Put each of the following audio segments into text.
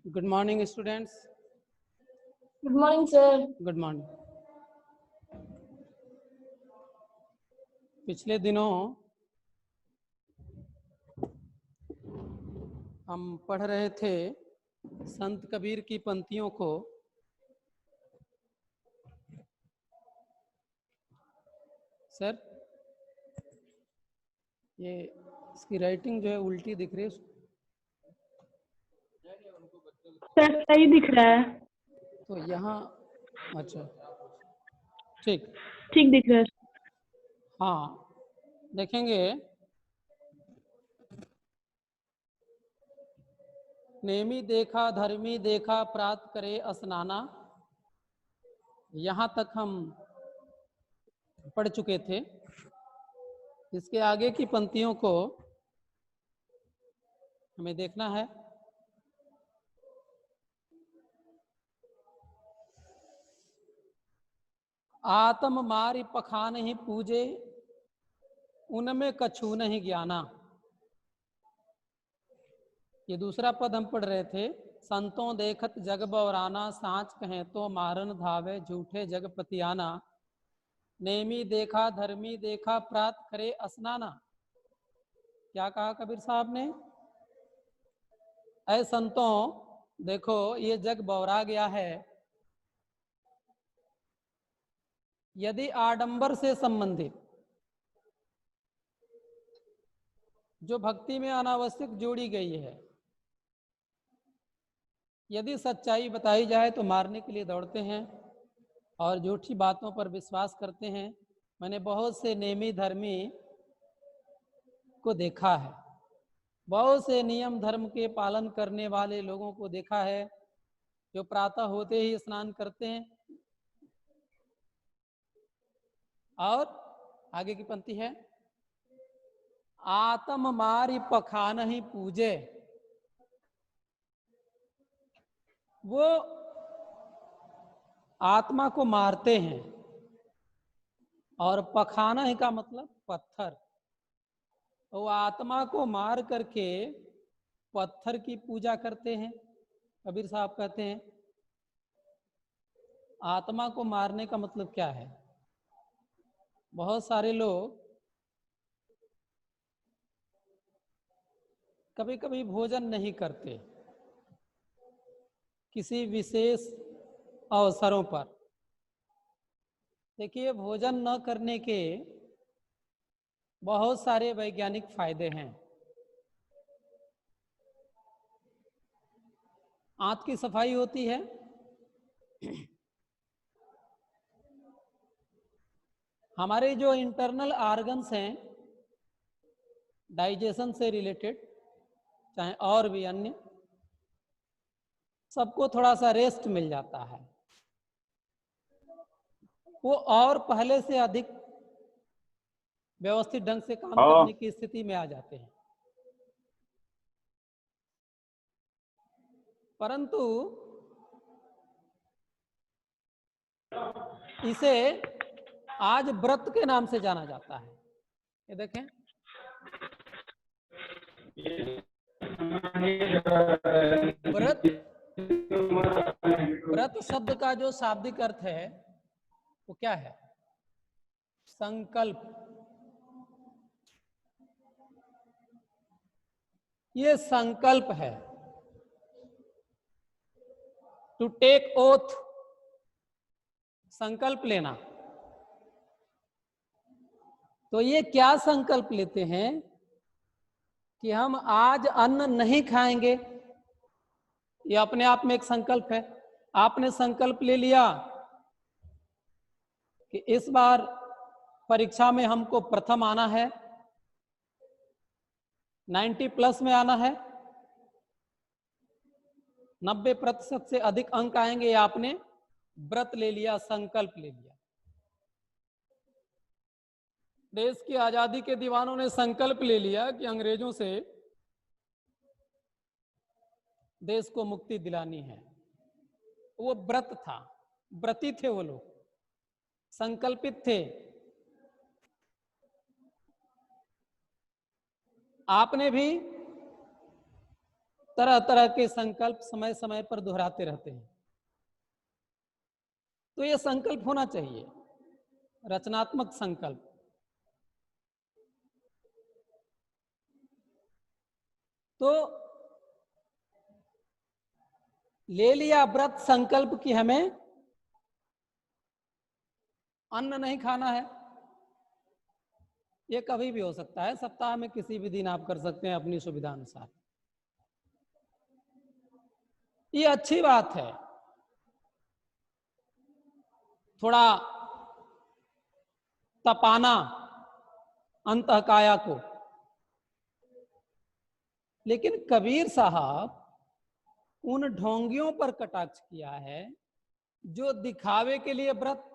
Good morning students. Good morning sir. Good morning. पिछले दिनों हम पढ़ रहे थे संत कबीर की पंक्तियों को। सर ये इसकी राइटिंग जो है उल्टी दिख रही है। सर सही दिख रहा है। तो यहाँ अच्छा ठीक ठीक दिख रहा है। हाँ देखेंगे। नेमी देखा धर्मी देखा प्रात करे स्नाना, यहाँ तक हम पढ़ चुके थे। इसके आगे की पंक्तियों को हमें देखना है। आत्म मारि पखान ही पूजे, उनमें कछु नहीं ज्ञाना। ये दूसरा पद हम पढ़ रहे थे। संतों देखत जग बवराना, सांच कहें तो मारन धावे झूठे जग पतियाना। नेमी देखा धर्मी देखा प्रात करे स्नाना। क्या कहा कबीर साहब ने? ऐ संतों देखो ये जग बवरा गया है। यदि आडंबर से संबंधित जो भक्ति में अनावश्यक जोड़ी गई है, यदि सच्चाई बताई जाए तो मारने के लिए दौड़ते हैं और झूठी बातों पर विश्वास करते हैं। मैंने बहुत से नेमी धर्मी को देखा है, बहुत से नियम धर्म के पालन करने वाले लोगों को देखा है जो प्रातः होते ही स्नान करते हैं। और आगे की पंक्ति है, आत्म मारि पखान ही पूजे। वो आत्मा को मारते हैं और पखाना ही का मतलब पत्थर। वो आत्मा को मार करके पत्थर की पूजा करते हैं। कबीर साहब कहते हैं आत्मा को मारने का मतलब क्या है। बहुत सारे लोग कभी कभी भोजन नहीं करते किसी विशेष अवसरों पर। देखिए भोजन न करने के बहुत सारे वैज्ञानिक फायदे हैं। आंत की सफाई होती है, हमारे जो इंटरनल ऑर्गन्स हैं डाइजेशन से रिलेटेड, चाहे और भी अन्य, सबको थोड़ा सा रेस्ट मिल जाता है। वो और पहले से अधिक व्यवस्थित ढंग से काम करने की स्थिति में आ जाते हैं। परंतु इसे आज व्रत के नाम से जाना जाता है। ये देखें, व्रत व्रत शब्द का जो शाब्दिक अर्थ है वो क्या है? संकल्प। ये संकल्प है, टू टेक ओथ, संकल्प लेना। तो ये क्या संकल्प लेते हैं कि हम आज अन्न नहीं खाएंगे। ये अपने आप में एक संकल्प है। आपने संकल्प ले लिया कि इस बार परीक्षा में हमको प्रथम आना है, 90+ में आना है, 90% से अधिक अंक आएंगे। ये आपने व्रत ले लिया, संकल्प ले लिया। देश की आजादी के दीवानों ने संकल्प ले लिया कि अंग्रेजों से देश को मुक्ति दिलानी है। वो व्रत था, व्रती थे वो लोग, संकल्पित थे। आपने भी तरह तरह के संकल्प समय समय पर दोहराते रहते हैं। तो ये संकल्प होना चाहिए, रचनात्मक संकल्प। तो ले लिया व्रत संकल्प कि हमें अन्न नहीं खाना है, ये कभी भी हो सकता है, सप्ताह में किसी भी दिन आप कर सकते हैं अपनी सुविधा अनुसार। ये अच्छी बात है, थोड़ा तपाना अंतःकाया को। लेकिन कबीर साहब उन ढोंगियों पर कटाक्ष किया है जो दिखावे के लिए व्रत,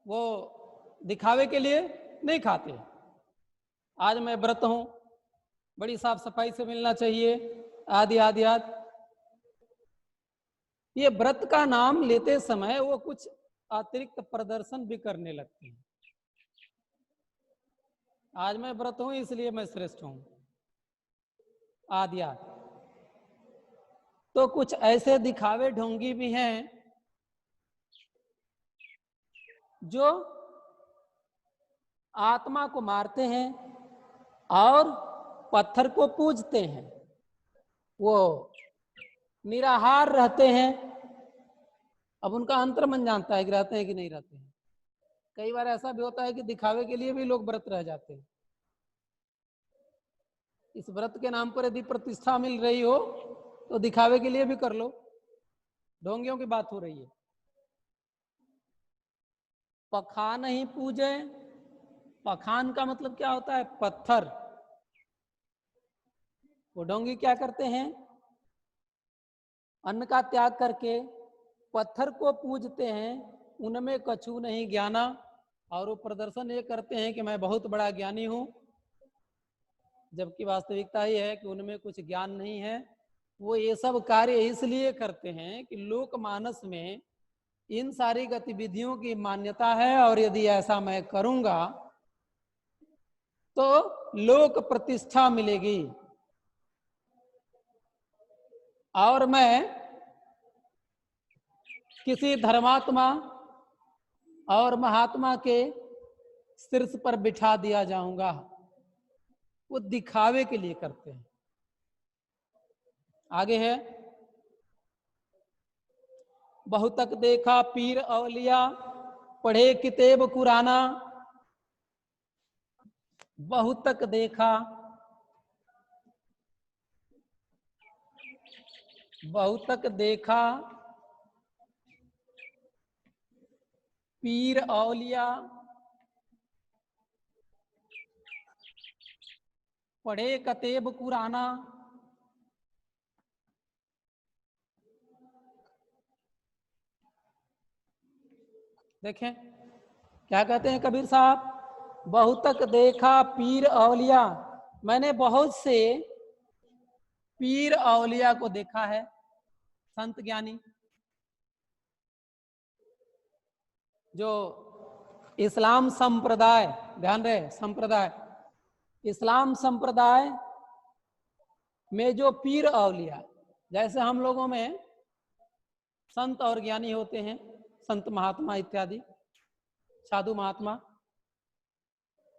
वो दिखावे के लिए नहीं खाते। आज मैं व्रत हूं, बड़ी साफ सफाई से मिलना चाहिए, आदि आदि आदि। ये व्रत का नाम लेते समय वो कुछ अतिरिक्त प्रदर्शन भी करने लगते हैं। आज मैं व्रत हूं इसलिए मैं श्रेष्ठ हूं, आदि आदि। तो कुछ ऐसे दिखावे ढोंगी भी हैं जो आत्मा को मारते हैं और पत्थर को पूजते हैं। वो निराहार रहते हैं। अब उनका अंतर्मन जानता है कि रहते हैं कि नहीं रहते हैं। कई बार ऐसा भी होता है कि दिखावे के लिए भी लोग व्रत रह जाते हैं। इस व्रत के नाम पर यदि प्रतिष्ठा मिल रही हो तो दिखावे के लिए भी कर लो। ढोंगियों की बात हो रही है। पखान ही पूजे। पखान का मतलब क्या होता है? पत्थर। वो ढोंगी क्या करते हैं? अन्न का त्याग करके पत्थर को पूजते हैं, उनमें कछु नहीं ज्ञाना, और वो प्रदर्शन ये करते हैं कि मैं बहुत बड़ा ज्ञानी हूं, जबकि वास्तविकता ये है कि उनमें कुछ ज्ञान नहीं है। वो ये सब कार्य इसलिए करते हैं कि लोकमानस में इन सारी गतिविधियों की मान्यता है, और यदि ऐसा मैं करूंगा तो लोक प्रतिष्ठा मिलेगी और मैं किसी धर्मात्मा और महात्मा के शीर्ष पर बिठा दिया जाऊंगा। वो दिखावे के लिए करते हैं। आगे है, बहुतक देखा पीर औलिया, पढ़े किताब कुराना। बहुतक देखा, बहुतक देखा पीर औलिया, पढ़े किताब कुराना। देखें क्या कहते हैं कबीर साहब, बहुतक देखा पीर औलिया। मैंने बहुत से पीर औलिया को देखा है, संत ज्ञानी जो इस्लाम संप्रदाय, ध्यान रहे संप्रदाय, इस्लाम संप्रदाय में जो पीर औलिया, जैसे हम लोगों में संत और ज्ञानी होते हैं, संत महात्मा इत्यादि, साधु महात्मा,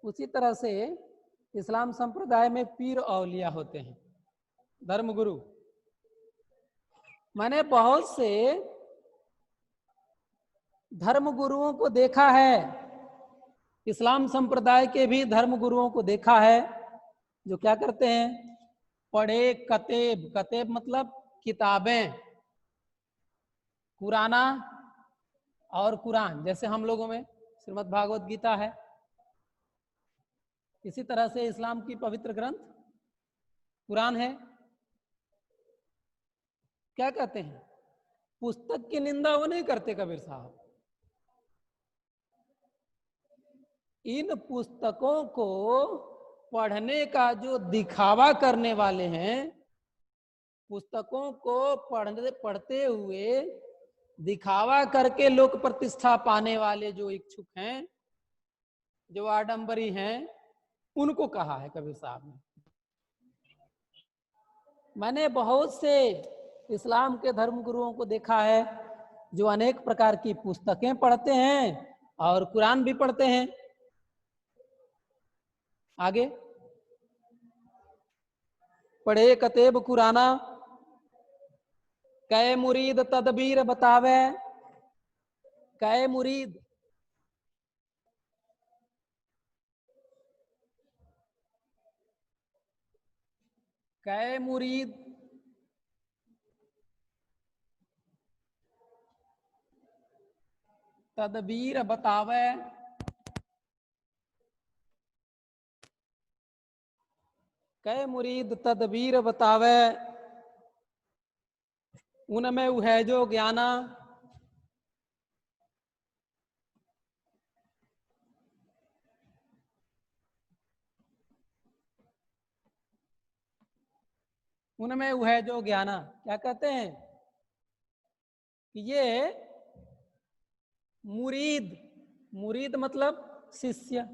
उसी तरह से इस्लाम संप्रदाय में पीर औलिया होते हैं, धर्मगुरु। मैंने बहुत से धर्मगुरुओं को देखा है, इस्लाम संप्रदाय के भी धर्मगुरुओं को देखा है, जो क्या करते हैं? पढ़े कतेब, कतेब मतलब किताबें, कुराना और कुरान, जैसे हम लोगों में श्रीमद् भागवत गीता है, इसी तरह से इस्लाम की पवित्र ग्रंथ कुरान है। क्या कहते हैं? पुस्तक की निंदा वो नहीं करते कबीर साहब। इन पुस्तकों को पढ़ने का जो दिखावा करने वाले हैं, पुस्तकों को पढ़ते हुए दिखावा करके लोक प्रतिष्ठा पाने वाले जो इच्छुक हैं, जो आडंबरी हैं, उनको कहा है कबीर साहब ने। मैंने बहुत से इस्लाम के धर्म गुरुओं को देखा है जो अनेक प्रकार की पुस्तकें पढ़ते हैं और कुरान भी पढ़ते हैं। आगे पढ़े कतेब कुराना, कै मुरीद तदबीर बतावे। कै मुरीद, कै मुरीद तदबीर बतावे। कै मुरीद तदबीर बतावे, उनमें है जो ज्ञाना। उनमें है जो ज्ञाना। क्या कहते हैं कि ये मुरीद, मुरीद मतलब शिष्य,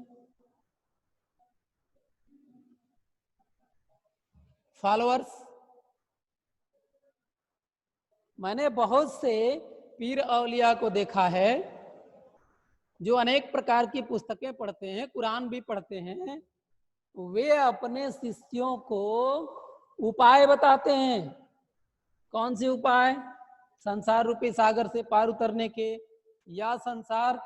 फॉलोअर्स। मैंने बहुत से पीर औलिया को देखा है जो अनेक प्रकार की पुस्तकें पढ़ते हैं, कुरान भी पढ़ते हैं। वे अपने शिष्यों को उपाय बताते हैं। कौन से उपाय? संसार रूपी सागर से पार उतरने के, या संसार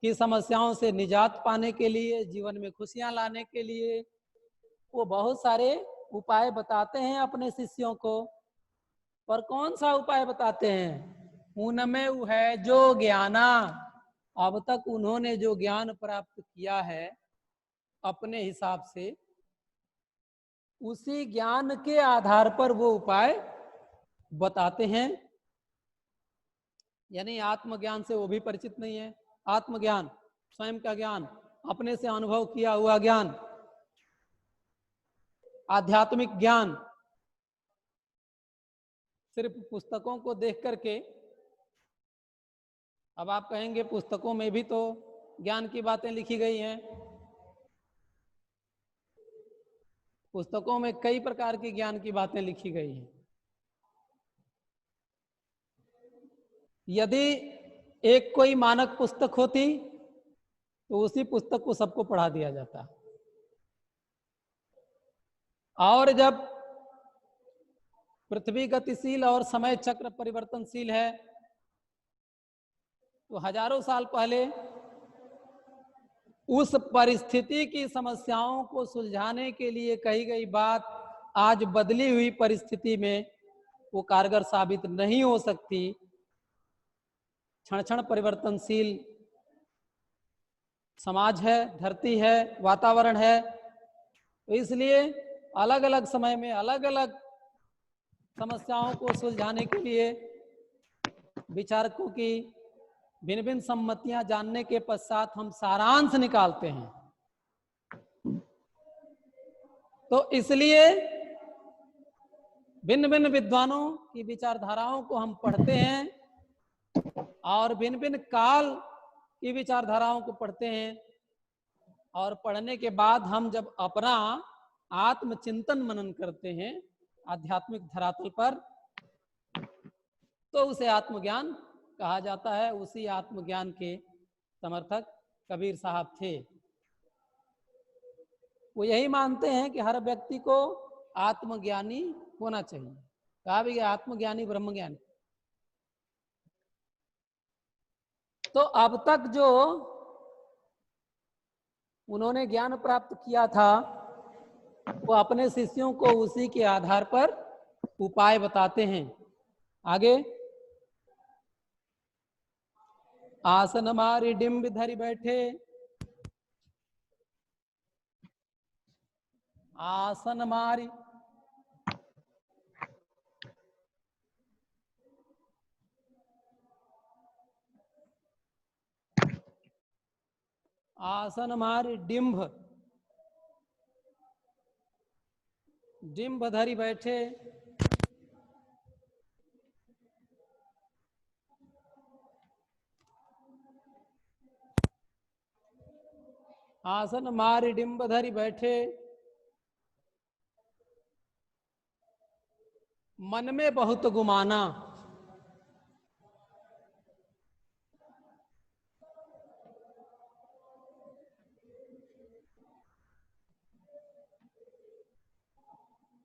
की समस्याओं से निजात पाने के लिए, जीवन में खुशियां लाने के लिए वो बहुत सारे उपाय बताते हैं अपने शिष्यों को। पर कौन सा उपाय बताते हैं? उनमें है जो ज्ञाना। अब तक उन्होंने जो ज्ञान प्राप्त किया है अपने हिसाब से, उसी ज्ञान के आधार पर वो उपाय बताते हैं। यानी आत्मज्ञान से वो भी परिचित नहीं है। आत्मज्ञान, स्वयं का ज्ञान, अपने से अनुभव किया हुआ ज्ञान, आध्यात्मिक ज्ञान सिर्फ पुस्तकों को देख करके। अब आप कहेंगे पुस्तकों में भी तो ज्ञान की बातें लिखी गई हैं। पुस्तकों में कई प्रकार की ज्ञान की बातें लिखी गई हैं। यदि एक कोई मानक पुस्तक होती तो उसी पुस्तक को सबको पढ़ा दिया जाता। और जब पृथ्वी गतिशील और समय चक्र परिवर्तनशील है तो हजारों साल पहले उस परिस्थिति की समस्याओं को सुलझाने के लिए कही गई बात आज बदली हुई परिस्थिति में वो कारगर साबित नहीं हो सकती। क्षण क्षण परिवर्तनशील समाज है, धरती है, वातावरण है। तो इसलिए अलग अलग समय में अलग अलग समस्याओं को सुलझाने के लिए विचारकों की भिन्न भिन्न सम्मतियां जानने के पश्चात हम सारांश निकालते हैं। तो इसलिए भिन्न भिन्न विद्वानों की विचारधाराओं को हम पढ़ते हैं और भिन्न भिन्न काल की विचारधाराओं को पढ़ते हैं। और पढ़ने के बाद हम जब अपना आत्मचिंतन मनन करते हैं आध्यात्मिक धरातल पर, तो उसे आत्मज्ञान कहा जाता है। उसी आत्मज्ञान के समर्थक कबीर साहब थे। वो यही मानते हैं कि हर व्यक्ति को आत्मज्ञानी होना चाहिए। कहा भी गया आत्मज्ञानी ब्रह्मज्ञानी। तो अब तक जो उन्होंने ज्ञान प्राप्त किया था वो अपने शिष्यों को उसी के आधार पर उपाय बताते हैं। आगे आसन मारी डिंब धरी बैठे, आसन मारी आसन मारी डिंभ, डिंभ धरी बैठे, आसन मारी डिंब धरी बैठे, मन में बहुत गुमाना।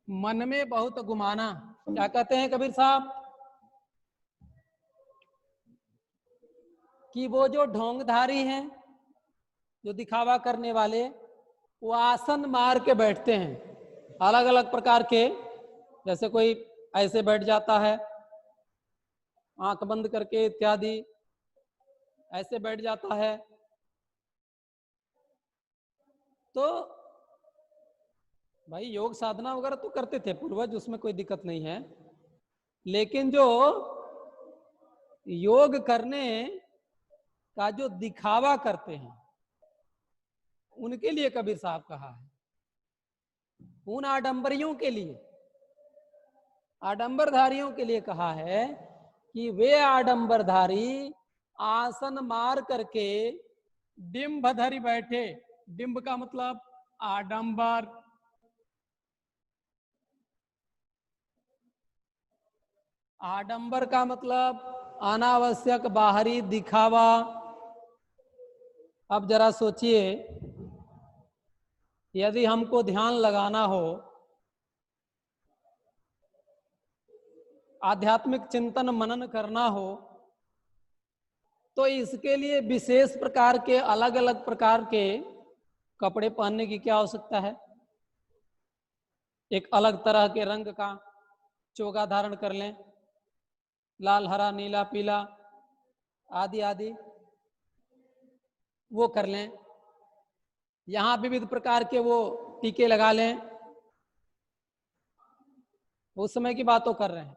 मन में बहुत गुमाना क्या कहते हैं कबीर साहब? कि वो जो ढोंगधारी हैं, जो दिखावा करने वाले, वो आसन मार के बैठते हैं अलग अलग प्रकार के। जैसे कोई ऐसे बैठ जाता है आंख बंद करके इत्यादि, ऐसे बैठ जाता है। तो भाई योग साधना वगैरह तो करते थे पूर्वज, उसमें कोई दिक्कत नहीं है, लेकिन जो योग करने का जो दिखावा करते हैं उनके लिए कबीर साहब कहा है, उन आडंबरियों के लिए, आडंबरधारियों के लिए कहा है कि वे आडंबरधारी आसन मार करके डिंब धरी बैठे। डिंब का मतलब आडंबर, आडंबर का मतलब अनावश्यक बाहरी दिखावा। अब जरा सोचिए, यदि हमको ध्यान लगाना हो, आध्यात्मिक चिंतन मनन करना हो, तो इसके लिए विशेष प्रकार के अलग अलग प्रकार के कपड़े पहनने की क्या आवश्यकता है? एक अलग तरह के रंग का चोगा धारण कर लें, लाल हरा नीला पीला आदि आदि वो कर लें, यहाँ विविध प्रकार के वो टीके लगा लें। उस समय की बात तो कर रहे हैं,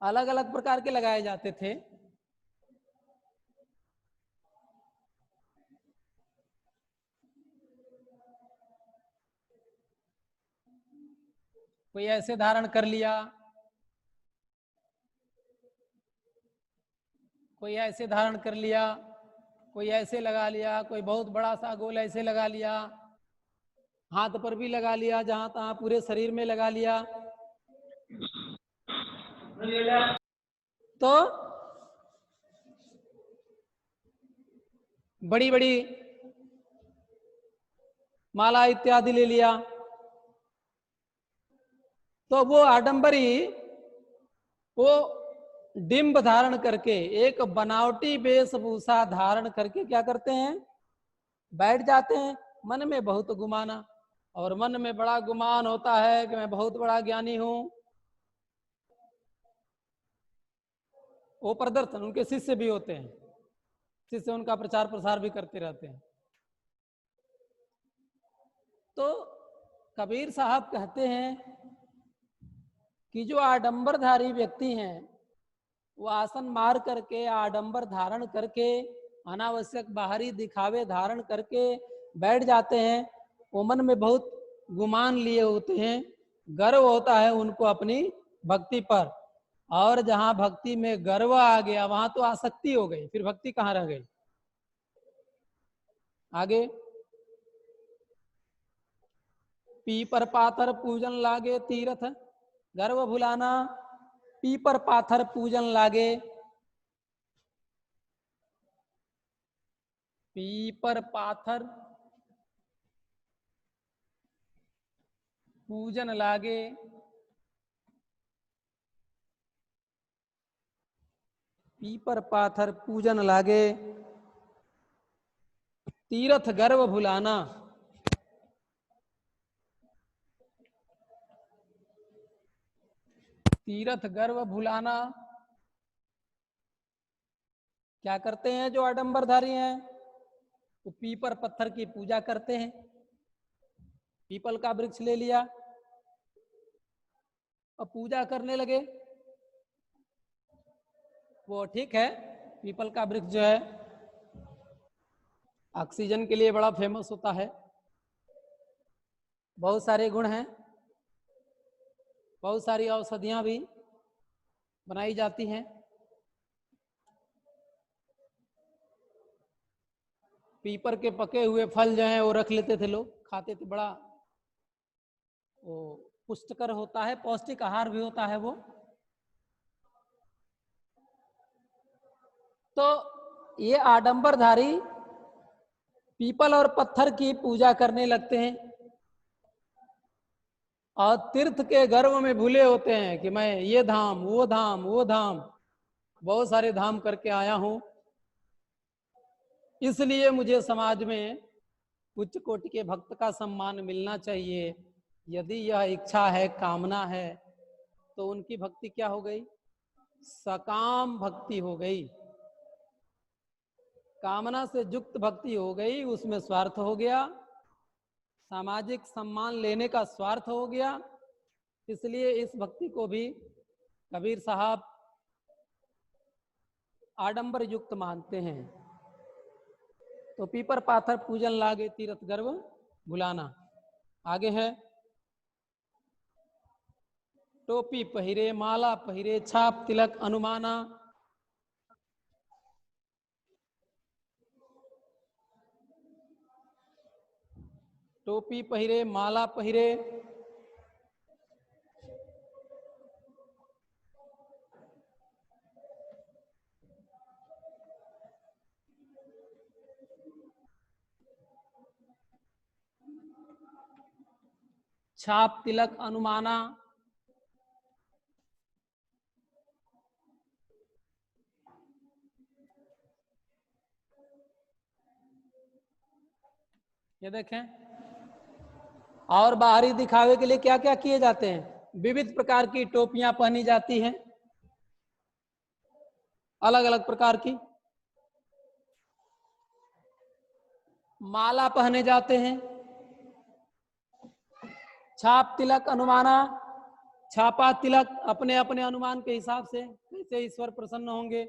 अलग अलग प्रकार के लगाए जाते थे। कोई ऐसे धारण कर लिया, कोई ऐसे धारण कर लिया, कोई ऐसे लगा लिया, कोई बहुत बड़ा सा गोल ऐसे लगा लिया, हाथ पर भी लगा लिया, जहां तहां पूरे शरीर में लगा लिया। तो बड़ी बड़ी माला इत्यादि ले लिया, तो वो आडंबरी वो डिंब धारण करके, एक बनावटी वेशभूषा धारण करके क्या करते हैं? बैठ जाते हैं। मन में बहुत गुमाना, और मन में बड़ा गुमान होता है कि मैं बहुत बड़ा ज्ञानी हूं। वो प्रदर्शन उनके शिष्य भी होते हैं, शिष्य उनका प्रचार प्रसार भी करते रहते हैं। तो कबीर साहब कहते हैं कि जो आडंबरधारी व्यक्ति हैं, वो आसन मार करके, आडंबर धारण करके, अनावश्यक बाहरी दिखावे धारण करके बैठ जाते हैं। वो मन में बहुत गुमान लिए होते हैं, गर्व होता है उनको अपनी भक्ति पर, और जहां भक्ति में गर्व आ गया वहां तो आसक्ति हो गई, फिर भक्ति कहाँ रह गई? आगे, पीपर पाथर पूजन लागे तीर्थ गर्व भुलाना। पीपर पाथर पूजन लागे, पीपर पाथर पूजन लागे, पीपर पाथर पूजन लागे, तीर्थ गर्व भुलाना। तीर्थ गर्व भुलाना क्या करते हैं जो आडंबरधारी हैं? वो पीपर पत्थर की पूजा करते हैं। पीपल का वृक्ष ले लिया और पूजा करने लगे। वो ठीक है, पीपल का वृक्ष जो है ऑक्सीजन के लिए बड़ा फेमस होता है, बहुत सारे गुण हैं, बहुत सारी औषधियां भी बनाई जाती हैं। पीपर के पके हुए फल जो हैं वो रख लेते थे लोग, खाते थे, बड़ा वो पुष्टकर होता है, पौष्टिक आहार भी होता है वो। तो ये आडंबरधारी पीपल और पत्थर की पूजा करने लगते हैं और तीर्थ के गर्व में भूले होते हैं कि मैं ये धाम वो धाम वो धाम बहुत सारे धाम करके आया हूं, इसलिए मुझे समाज में उच्च कोटि के भक्त का सम्मान मिलना चाहिए। यदि यह इच्छा है, कामना है, तो उनकी भक्ति क्या हो गई? सकाम भक्ति हो गई। कामना से युक्त भक्ति हो गई, उसमें स्वार्थ हो गया, सामाजिक सम्मान लेने का स्वार्थ हो गया। इसलिए इस भक्ति को भी कबीर साहब आडंबर युक्त मानते हैं। तो पीपर पाथर पूजन लागे तीरथ गर्व भुलाना। आगे है, टोपी पहिरे माला पहिरे छाप तिलक अनुमाना। टोपी पहिरे माला पहिरे, छाप तिलक अनुमाना। ये देखें, और बाहरी दिखावे के लिए क्या क्या किए जाते हैं? विविध प्रकार की टोपियां पहनी जाती हैं, अलग अलग प्रकार की माला पहने जाते हैं, छाप तिलक अनुमाना। छापा तिलक अपने अपने अनुमान के हिसाब से, कैसे ईश्वर प्रसन्न होंगे,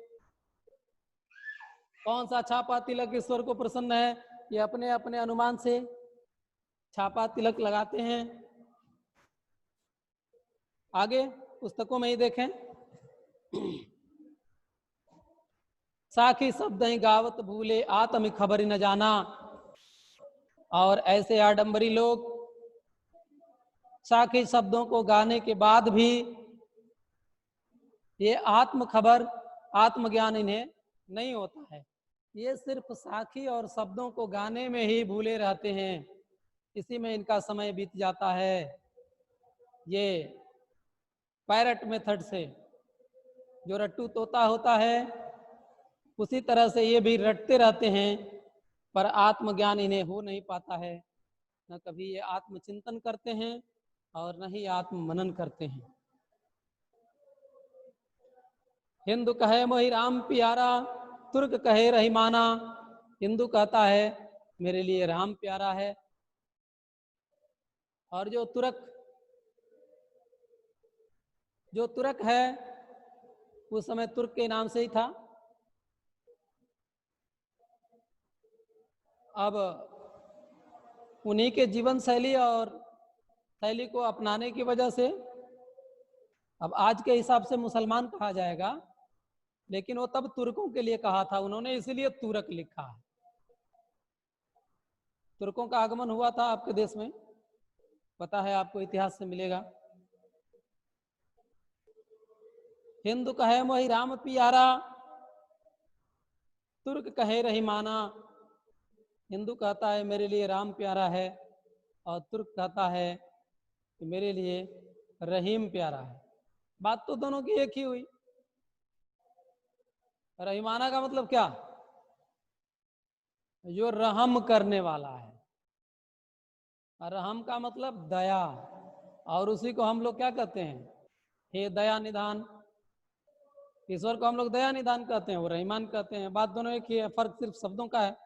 कौन सा छापा तिलक ईश्वर को प्रसन्न है, ये अपने अपने अनुमान से छापा तिलक लगाते हैं। आगे पुस्तकों में ही देखें, साखी शब्द ही गावत भूले आत्म खबर न जाना। और ऐसे आडंबरी लोग साखी शब्दों को गाने के बाद भी ये आत्म खबर आत्मज्ञान इन्हें नहीं होता है। ये सिर्फ साखी और शब्दों को गाने में ही भूले रहते हैं, इसी में इनका समय बीत जाता है। ये पैरट मेथड से, जो रट्टू तोता होता है, उसी तरह से ये भी रटते रहते हैं, पर आत्मज्ञान इन्हें हो नहीं पाता है। न कभी ये आत्मचिंतन करते हैं और न ही आत्म मनन करते हैं। हिंदू कहे मोहि राम प्यारा, तुर्क कहे रहीमाना। हिंदू कहता है मेरे लिए राम प्यारा है, और जो तुर्क है, उस समय तुर्क के नाम से ही था। अब उन्हीं के जीवन शैली और शैली को अपनाने की वजह से अब आज के हिसाब से मुसलमान कहा जाएगा, लेकिन वो तब तुर्कों के लिए कहा था उन्होंने, इसलिए तुर्क लिखा है। तुर्कों का आगमन हुआ था आपके देश में, पता है आपको, इतिहास से मिलेगा। हिंदू कहे मोहि राम प्यारा, तुर्क कहे रहीमाना। हिंदू कहता है मेरे लिए राम प्यारा है, और तुर्क कहता है कि मेरे लिए रहीम प्यारा है। बात तो दोनों की एक ही हुई। रहीमाना का मतलब क्या? जो रहम करने वाला है। रहम का मतलब दया, और उसी को हम लोग क्या कहते हैं? हे दया निधान। ईश्वर को हम लोग दया निधान कहते हैं, वो रहीमान कहते हैं। बात दोनों एक ही है, फर्क सिर्फ शब्दों का है।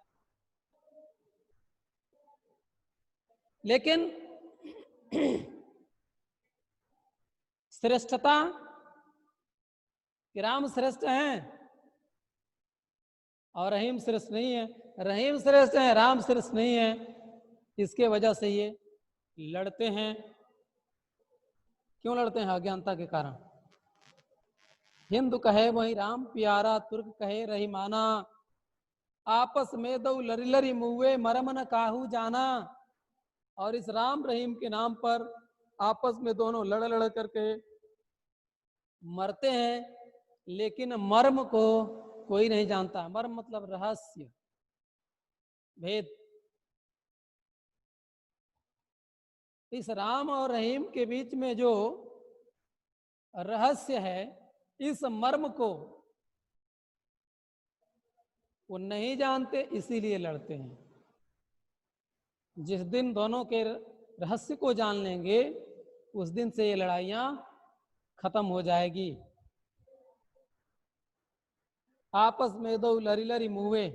लेकिन श्रेष्ठता कि राम श्रेष्ठ हैं और रहीम श्रेष्ठ नहीं है, रहीम श्रेष्ठ है, राम श्रेष्ठ नहीं है, इसके वजह से ये लड़ते हैं। क्यों लड़ते हैं? अज्ञानता के कारण। हिंदू कहे वही राम प्यारा, तुर्क कहे रहीमाना। आपस में दो लरी लरी मुए मरम न काहू जाना। और इस राम रहीम के नाम पर आपस में दोनों लड़ लड़ करके मरते हैं, लेकिन मर्म को कोई नहीं जानता। मर्म मतलब रहस्य, भेद। इस राम और रहीम के बीच में जो रहस्य है, इस मर्म को वो नहीं जानते, इसीलिए लड़ते हैं। जिस दिन दोनों के रहस्य को जान लेंगे, उस दिन से ये लड़ाइयाँ खत्म हो जाएगी। आपस में दो लड़ी लड़ी मुँहे,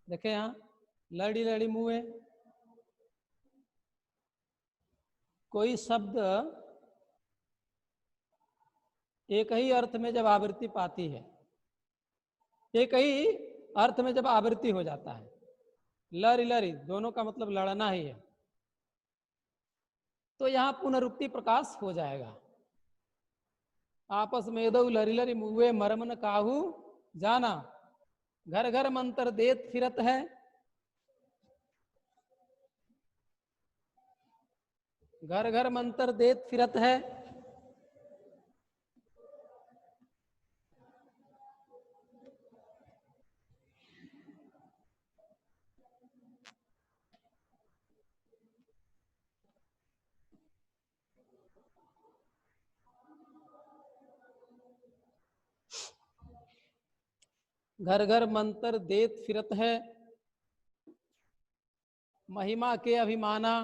देखे यहाँ लड़ी लड़ी मुँहे। कोई शब्द एक ही अर्थ में जब आवृत्ति पाती है, एक ही अर्थ में जब आवृत्ति हो जाता है, लरी लरी दोनों का मतलब लड़ना ही है, तो यहाँ पुनरुक्ति प्रकाश हो जाएगा। आपस में दो लरी लरी मुँहे मर्म न काहू जाना, घर घर मंत्र देत फिरत है, घर घर मंत्र देत फिरत है। घर घर मंत्र देत फिरत है, महिमा के अभिमाना,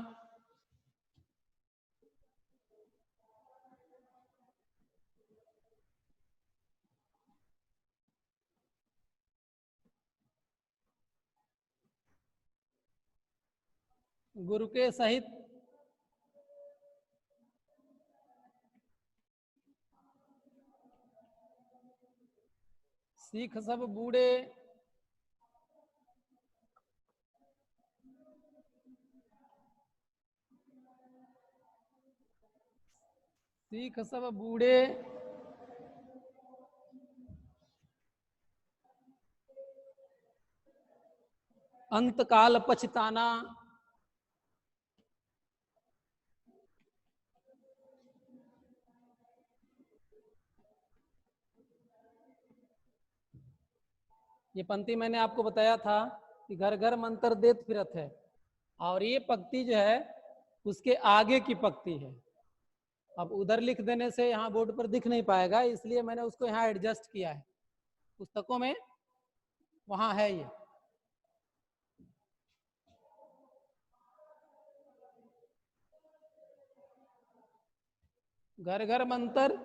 गुरु के सहित सीख सब बूढ़े, सीख सब बूढ़े, अंत काल पछताना, ये पंक्ति मैंने आपको बताया था कि घर घर मंत्र देत फिरत है, और ये पंक्ति जो है उसके आगे की पंक्ति है। अब उधर लिख देने से यहाँ बोर्ड पर दिख नहीं पाएगा, इसलिए मैंने उसको यहाँ एडजस्ट किया है। पुस्तकों में वहां है ये। घर घर मंत्र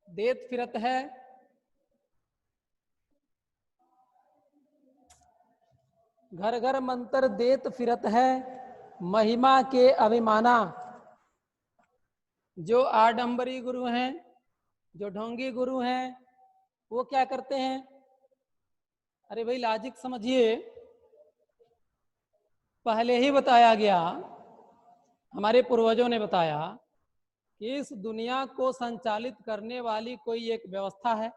देत फिरत है, घर घर मंत्र देत फिरत है, महिमा के अभिमाना। जो आडंबरी गुरु हैं, जो ढोंगी गुरु हैं, वो क्या करते हैं? अरे भाई लॉजिक समझिए, पहले ही बताया गया, हमारे पूर्वजों ने बताया कि इस दुनिया को संचालित करने वाली कोई एक व्यवस्था है,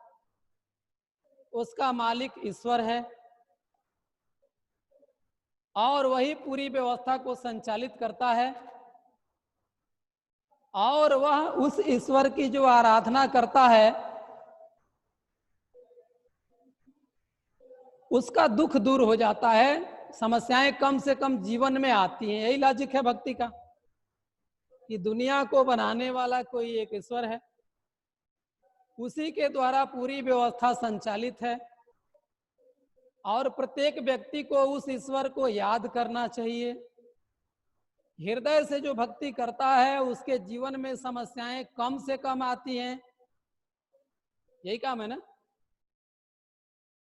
उसका मालिक ईश्वर है, और वही पूरी व्यवस्था को संचालित करता है, और वह उस ईश्वर की जो आराधना करता है उसका दुख दूर हो जाता है, समस्याएं कम से कम जीवन में आती हैं। यही लॉजिक है भक्ति का, कि दुनिया को बनाने वाला कोई एक ईश्वर है, उसी के द्वारा पूरी व्यवस्था संचालित है, और प्रत्येक व्यक्ति को उस ईश्वर को याद करना चाहिए। हृदय से जो भक्ति करता है उसके जीवन में समस्याएं कम से कम आती हैं। यही काम है ना,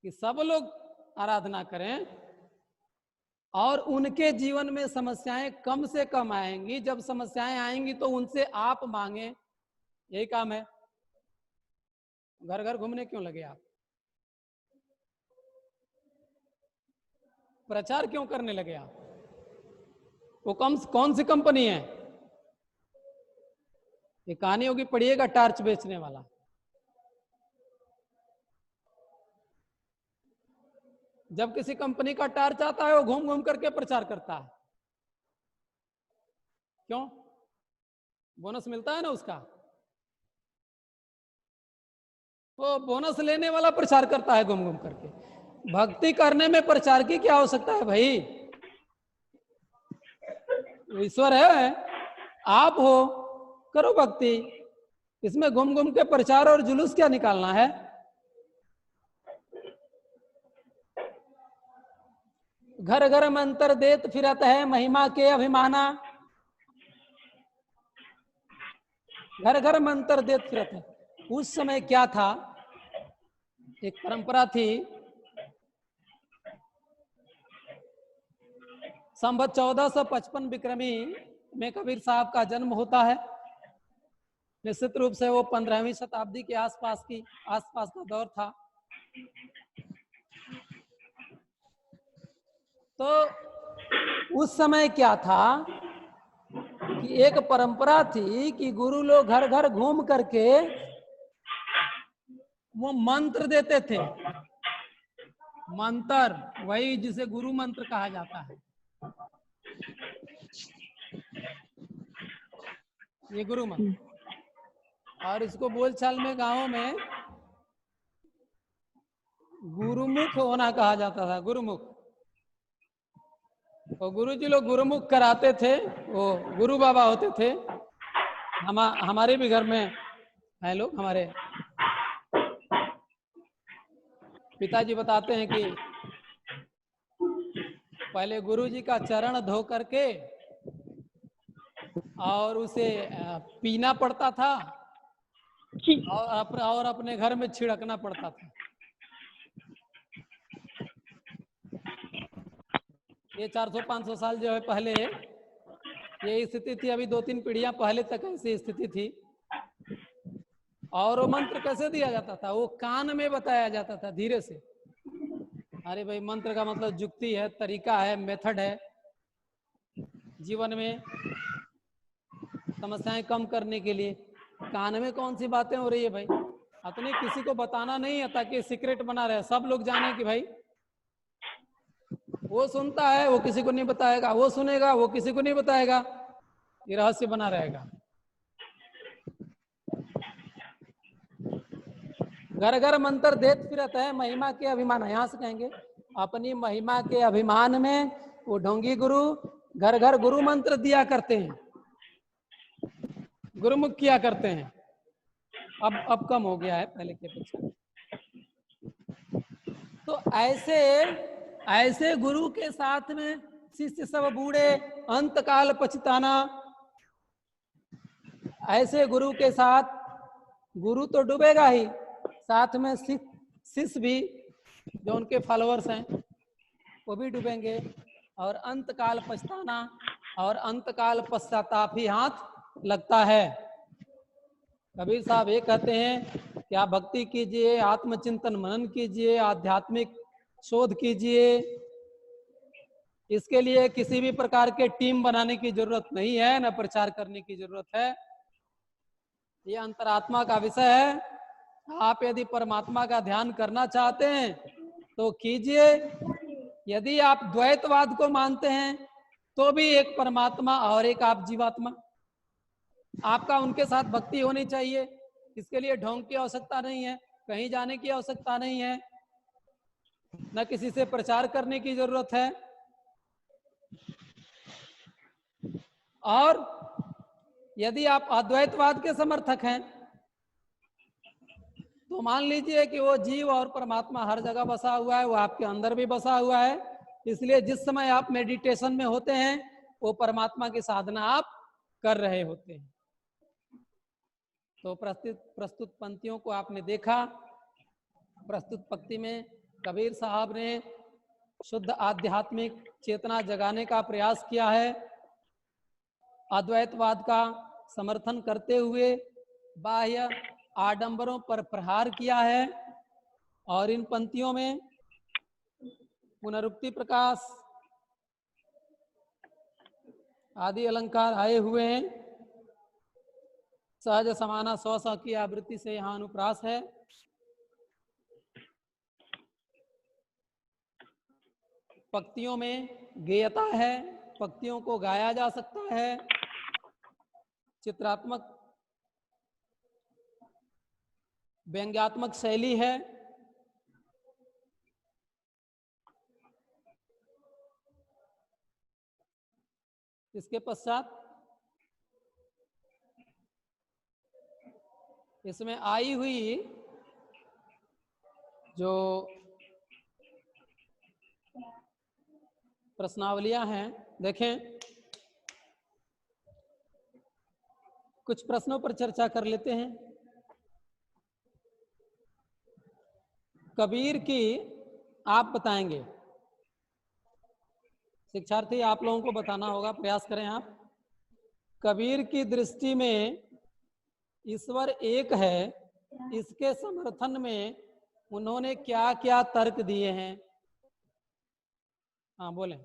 कि सब लोग आराधना करें और उनके जीवन में समस्याएं कम से कम आएंगी। जब समस्याएं आएंगी तो उनसे आप मांगे, यही काम है। घर घर घूमने क्यों लगे आप? प्रचार क्यों करने लगे आप? वो कौन सी कंपनी है? ये कहानी होगी, पढ़िएगा, टार्च बेचने वाला। जब किसी कंपनी का टार्च आता है वो घूम घूम करके प्रचार करता है। क्यों? बोनस मिलता है ना उसका, वो बोनस लेने वाला प्रचार करता है घूम घूम करके। भक्ति करने में प्रचार की क्या आवश्यकता है भाई? ईश्वर है, आप हो, करो भक्ति। इसमें घूम घूम के प्रचार और जुलूस क्या निकालना है? घर घर मंत्र देत फिरत है महिमा के अभिमाना। घर घर मंत्र देत फिरत है। उस समय क्या था, एक परंपरा थी, संवत 1455 विक्रमी में कबीर साहब का जन्म होता है। निश्चित रूप से वो 15वीं शताब्दी के आसपास का दौर था। तो उस समय क्या था कि एक परंपरा थी कि गुरु लोग घर घर घूम करके वो मंत्र देते थे। मंत्र, वही जिसे गुरु मंत्र कहा जाता है, ये गुरु मंत्र। और इसको बोलचाल में गांवों में गुरुमुख होना कहा जाता था, गुरुमुख। तो गुरुजी लोग गुरुमुख कराते थे, वो गुरु बाबा होते थे। हमारे भी घर में है लोग, हमारे पिताजी बताते हैं कि पहले गुरुजी का चरण धो करके और उसे पीना पड़ता था और अपने घर में छिड़कना पड़ता था। ये 400-500 साल जो है पहले ये स्थिति थी। अभी 2-3 पीढ़ियां पहले तक ऐसी स्थिति थी। और वो मंत्र कैसे दिया जाता था? वो कान में बताया जाता था धीरे से। अरे भाई, मंत्र का मतलब जुक्ति है, तरीका है, मेथड है, जीवन में समस्याएं कम करने के लिए। कान में कौन सी बातें हो रही है भाई? अपने किसी को बताना नहीं है ताकि सीक्रेट बना रहे, सब लोग जाने कि भाई वो सुनता है, वो किसी को नहीं बताएगा, वो सुनेगा, वो किसी को नहीं बताएगा, ये रहस्य बना रहेगा। घर घर मंत्र देत फिरत है महिमा के अभिमान। यहां से कहेंगे अपनी महिमा के अभिमान में वो ढोंगी गुरु घर घर गुरु मंत्र दिया करते हैं, गुरुमुख किया करते हैं। अब कम हो गया है पहले के अपेक्षा। तो ऐसे गुरु के साथ में शिष्य सब बूढ़े, अंत काल पछताना। ऐसे गुरु के साथ गुरु तो डूबेगा ही, साथ में शिष्य भी जो उनके फॉलोअर्स हैं वो भी डूबेंगे। और अंत काल पछताना और अंत काल पश्चाताप ही हाथ लगता है। कबीर साहब ये कहते हैं कि आप भक्ति कीजिए, आत्मचिंतन मनन कीजिए, आध्यात्मिक शोध कीजिए। इसके लिए किसी भी प्रकार के टीम बनाने की जरूरत नहीं है, न प्रचार करने की जरूरत है। ये अंतरात्मा का विषय है। आप यदि परमात्मा का ध्यान करना चाहते हैं तो कीजिए। यदि आप द्वैतवाद को मानते हैं तो भी एक परमात्मा और एक आप जीवात्मा। आपका उनके साथ भक्ति होनी चाहिए। इसके लिए ढोंग की आवश्यकता नहीं है, कहीं जाने की आवश्यकता नहीं है, न किसी से प्रचार करने की जरूरत है। और यदि आप अद्वैतवाद के समर्थक हैं तो मान लीजिए कि वो जीव और परमात्मा हर जगह बसा हुआ है, वो आपके अंदर भी बसा हुआ है। इसलिए जिस समय आप मेडिटेशन में होते हैं वो परमात्मा की साधना आप कर रहे होते हैं। तो प्रस्तुत पंक्तियों को आपने देखा। प्रस्तुत पंक्ति में कबीर साहब ने शुद्ध आध्यात्मिक चेतना जगाने का प्रयास किया है। अद्वैतवाद का समर्थन करते हुए बाह्य आडंबरों पर प्रहार किया है। और इन पंक्तियों में पुनरुक्ति प्रकाश आदि अलंकार आए हुए हैं। सहज समाना 100 की आवृत्ति से यहाँ अनुप्रास है। पंक्तियों में गेयता है, पंक्तियों को गाया जा सकता है, चित्रात्मक व्यंग्यात्मक शैली है। इसके पश्चात इसमें आई हुई जो प्रश्नावलियां हैं, देखें, कुछ प्रश्नों पर चर्चा कर लेते हैं। कबीर की आप बताएंगे, शिक्षार्थी आप लोगों को बताना होगा, प्रयास करें आप। कबीर की दृष्टि में ईश्वर एक है, इसके समर्थन में उन्होंने क्या क्या तर्क दिए हैं? हाँ बोलें।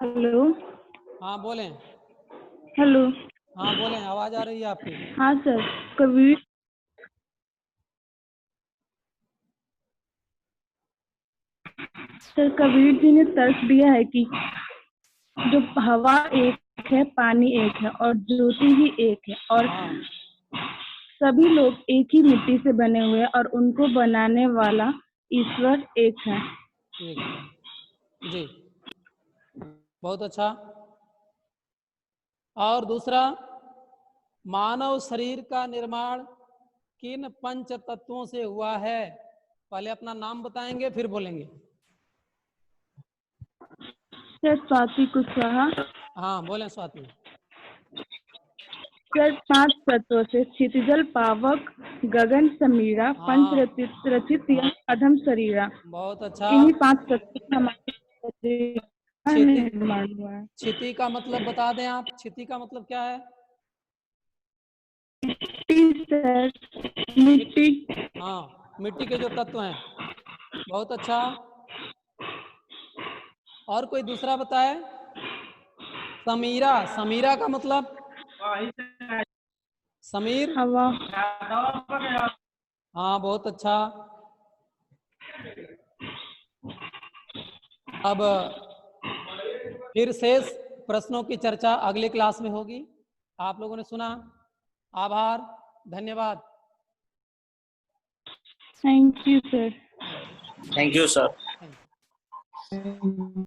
हेलो। हाँ बोलें। हेलो। हाँ बोलें, आवाज आ रही है आपकी। हाँ सर, कबीर जी ने तर्क दिया है कि जो हवा एक है, पानी एक है और ज्योति भी एक है, और हाँ सभी लोग एक ही मिट्टी से बने हुए हैं और उनको बनाने वाला ईश्वर एक है। ठीक है जी, बहुत अच्छा। और दूसरा, मानव शरीर का निर्माण किन पंच तत्वों से हुआ है? पहले अपना नाम बताएंगे फिर बोलेंगे। सर स्वाति कुशवाहा। हाँ बोलें स्वाति। सर 5 तत्वों से क्षितिजल, पावक, गगन, समीरा, पंच हाँ रचित या अधम शरीरा, बहुत अच्छा। इन्हीं 5 तत्वों से हमारे शरीर का क्षिति, निर्माण हुआ है। क्षिति का मतलब बता दें आप, क्षिति का मतलब क्या है? सर मिट्टी। हाँ, मिट्टी के जो तत्व हैं। बहुत अच्छा। और कोई दूसरा बताए? समीरा, समीरा का मतलब? समीर। हवा। हाँ बहुत अच्छा। अब फिर शेष प्रश्नों की चर्चा अगले क्लास में होगी। आप लोगों ने सुना, आभार, धन्यवाद। Thank you sir. Thank you, sir. Thank you.